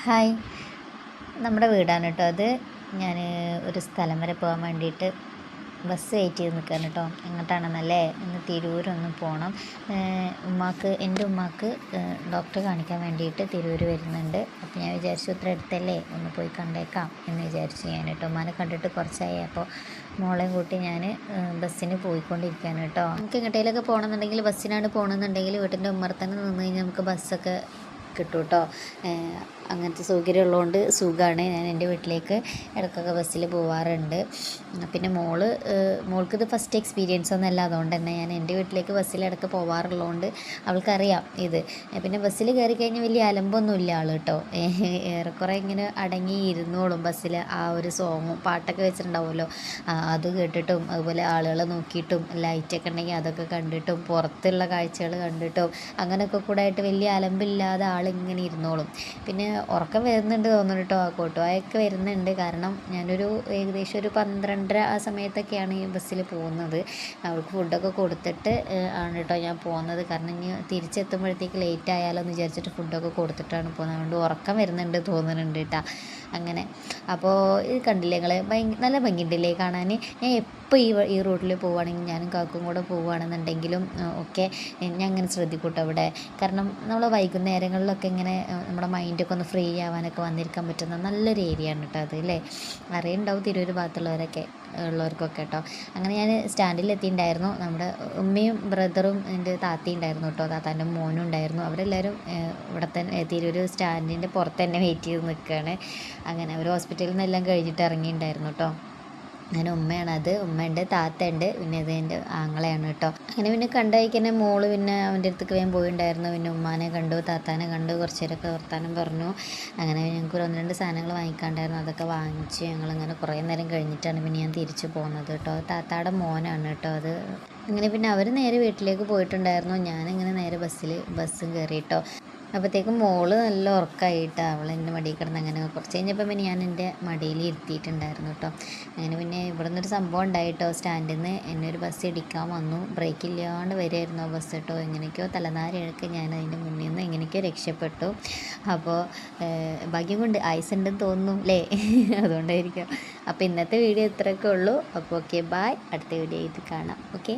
Hi, നമ്മുടെ വീടാണ് കേട്ടോ അത്. ഞാൻ ഒരു സ്ഥലം വരെ പോകാൻ വേണ്ടിയിട്ട് ബസ് വെയിറ്റ് ചെയ്ത് നിൽക്കുകയാണ് കേട്ടോ. എങ്ങോട്ടാണെന്നല്ലേ, ഇന്ന് തിരൂരൊന്ന് പോകണം. എൻ്റെ ഉമ്മാക്ക് ഡോക്ടറെ കാണിക്കാൻ വേണ്ടിയിട്ട് തിരൂർ വരുന്നുണ്ട്. അപ്പോൾ ഞാൻ വിചാരിച്ചു ഇത്ര അടുത്തല്ലേ, ഒന്ന് പോയി കണ്ടേക്കാം എന്ന് വിചാരിച്ചു ഞാൻ കേട്ടോ. ഉമ്മാനെ കണ്ടിട്ട് കുറച്ചായി. അപ്പോൾ മോളെയും കൂട്ടി ഞാൻ ബസ്സിന് പോയിക്കൊണ്ടിരിക്കുകയാണ് കേട്ടോ. നമുക്ക് എങ്ങോട്ടേലൊക്കെ പോകണമെന്നുണ്ടെങ്കിൽ, ബസ്സിനാണ് പോകണമെന്നുണ്ടെങ്കിൽ വീട്ടിൻ്റെ ഉമ്മറത്തന്നെ നിന്ന് കഴിഞ്ഞാൽ നമുക്ക് ബസ്സൊക്കെ കിട്ടും കേട്ടോ. അങ്ങനത്തെ സൗകര്യം ഉള്ളതുകൊണ്ട് സുഖമാണ്. ഞാൻ എൻ്റെ വീട്ടിലേക്ക് ഇടയ്ക്കൊക്കെ ബസ്സിൽ പോവാറുണ്ട്. പിന്നെ മോൾക്കിത് ഫസ്റ്റ് എക്സ്പീരിയൻസ് ഒന്നുമല്ല, അതുകൊണ്ട് തന്നെ ഞാൻ എൻ്റെ വീട്ടിലേക്ക് ബസ്സിൽ ഇടയ്ക്ക് പോവാറുള്ളതുകൊണ്ട് അവൾക്കറിയാം ഇത്. പിന്നെ ബസ്സിൽ കയറി കഴിഞ്ഞാൽ വലിയ അലമ്പൊന്നുമില്ല ആൾ കേട്ടോ. ഏറെക്കുറെ ഇങ്ങനെ അടങ്ങി ഇരുന്നോളും. ബസ്സിൽ ആ ഒരു സോങ്ങും പാട്ടൊക്കെ വെച്ചിട്ടുണ്ടാവുമല്ലോ, അത് കേട്ടിട്ടും അതുപോലെ ആളുകളെ നോക്കിയിട്ടും ലൈറ്റൊക്കെ ഉണ്ടെങ്കിൽ അതൊക്കെ കണ്ടിട്ടും പുറത്തുള്ള കാഴ്ചകൾ കണ്ടിട്ടും അങ്ങനെയൊക്കെ കൂടെ ആയിട്ട് വലിയ അലമ്പില്ലാതെ ആളിങ്ങനെ ഇരുന്നോളും. പിന്നെ ഉറക്കം വരുന്നുണ്ട് തോന്നുന്നു കേട്ടോ. കോട്ടുവായൊക്കെ വരുന്നുണ്ട്. കാരണം ഞാനൊരു ഏകദേശം ഒരു 12:30 ആ സമയത്തൊക്കെയാണ് ഈ ബസ്സിൽ പോകുന്നത്. അവൾക്ക് ഫുഡൊക്കെ കൊടുത്തിട്ട് ആണ് കേട്ടോ ഞാൻ പോകുന്നത്. കാരണം ഇനി തിരിച്ചെത്തുമ്പോഴത്തേക്ക് ലേറ്റ് ആയാലോ എന്ന് വിചാരിച്ചിട്ട് ഫുഡൊക്കെ കൊടുത്തിട്ടാണ് പോകുന്നത്. അതുകൊണ്ട് ഉറക്കം വരുന്നുണ്ട് തോന്നുന്നുണ്ട് കേട്ടോ. അങ്ങനെ അപ്പോൾ ഇത് കണ്ടില്ലേ നിങ്ങൾ, നല്ല ഭംഗിയുണ്ടല്ലേ കാണാൻ. ഞാൻ എപ്പോൾ ഈ റൂട്ടിൽ പോവുകയാണെങ്കിൽ, ഞാനും കാക്കും കൂടെ പോവുകയാണെന്നുണ്ടെങ്കിലും ഒക്കെ ഞാൻ അങ്ങനെ ശ്രദ്ധിക്കൂട്ടോ അവിടെ. കാരണം നമ്മൾ വൈകുന്നേരങ്ങളിലൊക്കെ ഇങ്ങനെ നമ്മുടെ മൈൻഡൊക്കെ ഒന്ന് ഫ്രീ ആവാനൊക്കെ വന്നിരിക്കാൻ പറ്റുന്ന നല്ലൊരു ഏരിയ ആണ് കേട്ടോ അത്, അല്ലേ? അറിയുണ്ടാവും തിരൂർ ഉള്ളവർക്കൊക്കെ കേട്ടോ. അങ്ങനെ ഞാൻ സ്റ്റാൻഡിലെത്തിയിട്ടുണ്ടായിരുന്നു. നമ്മുടെ ഉമ്മയും ബ്രദറും എൻ്റെ താത്തയും ഉണ്ടായിരുന്നു കേട്ടോ. താത്താൻ്റെ മോനും ഉണ്ടായിരുന്നു. അവരെല്ലാവരും ഇവിടെ തന്നെ തിരൂർ സ്റ്റാൻഡിൻ്റെ പുറത്ത് തന്നെ വെയിറ്റ് ചെയ്ത് നിൽക്കുകയാണ്. അങ്ങനെ അവർ ഹോസ്പിറ്റലിൽ നിന്നെല്ലാം കഴിഞ്ഞിട്ട് ഇറങ്ങിയിട്ടുണ്ടായിരുന്നു കേട്ടോ. അങ്ങനെ ഉമ്മയാണത്. ഉമ്മയുണ്ട്, താത്തയുണ്ട്, പിന്നെ ഇത് എൻ്റെ ആങ്ങളെയാണ് കേട്ടോ. അങ്ങനെ പിന്നെ കണ്ടു മോള് പിന്നെ അവൻ്റെ അടുത്തേക്ക് വേഗം പോയിട്ടുണ്ടായിരുന്നു. പിന്നെ ഉമ്മാനെ കണ്ടു, താത്താനെ കണ്ടു, കുറച്ച് നേരമൊക്കെ വർത്താനം പറഞ്ഞു. അങ്ങനെ ഞങ്ങൾക്ക് 1-2 സാധനങ്ങൾ വാങ്ങിക്കാണ്ടായിരുന്നു, അതൊക്കെ വാങ്ങിച്ച് ഞങ്ങളിങ്ങനെ കുറേ നേരം കഴിഞ്ഞിട്ടാണ് പിന്നെ ഞാൻ തിരിച്ചു പോകുന്നത് കേട്ടോ. താത്താടെ മോനാണ് കേട്ടോ അത്. അങ്ങനെ പിന്നെ അവർ നേരെ വീട്ടിലേക്ക് പോയിട്ടുണ്ടായിരുന്നു. ഞാനിങ്ങനെ നേരെ ബസ്സും കയറി കേട്ടോ. അപ്പോഴത്തേക്കും മോള് നല്ല ഉറക്കമായിട്ട് അവൾ എൻ്റെ മടിയിൽ കിടന്ന് അങ്ങനെ കുറച്ച് കഴിഞ്ഞപ്പോൾ പിന്നെ ഞാൻ എൻ്റെ മടിയിൽ ഇരുത്തിയിട്ടുണ്ടായിരുന്നു കേട്ടോ. അങ്ങനെ പിന്നെ ഇവിടെ നിന്നൊരു സംഭവം ഉണ്ടായിട്ടോ. സ്റ്റാൻഡിൽ നിന്ന് എന്നെ ഒരു ബസ് ഇടിക്കാൻ വന്നു. ബ്രേക്ക് ഇല്ലാണ്ട് വരുമായിരുന്നു ആ ബസ് കേട്ടോ. എങ്ങനെയൊക്കെയോ തലനാരിഴക്ക് ഞാൻ അതിൻ്റെ മുന്നിൽ നിന്ന് എങ്ങനെയൊക്കെയോ രക്ഷപ്പെട്ടു. അപ്പോൾ ഭാഗ്യം കൊണ്ട് ആയുസ് ഉണ്ടെന്ന് തോന്നുന്നു അല്ലേ, അതുകൊണ്ടായിരിക്കും. അപ്പോൾ ഇന്നത്തെ വീഡിയോ ഇത്രയൊക്കെ ഉള്ളൂ. അപ്പോൾ ഓക്കെ, ബായ്. അടുത്ത വീഡിയോ ആയിട്ട് കാണാം. ഓക്കെ.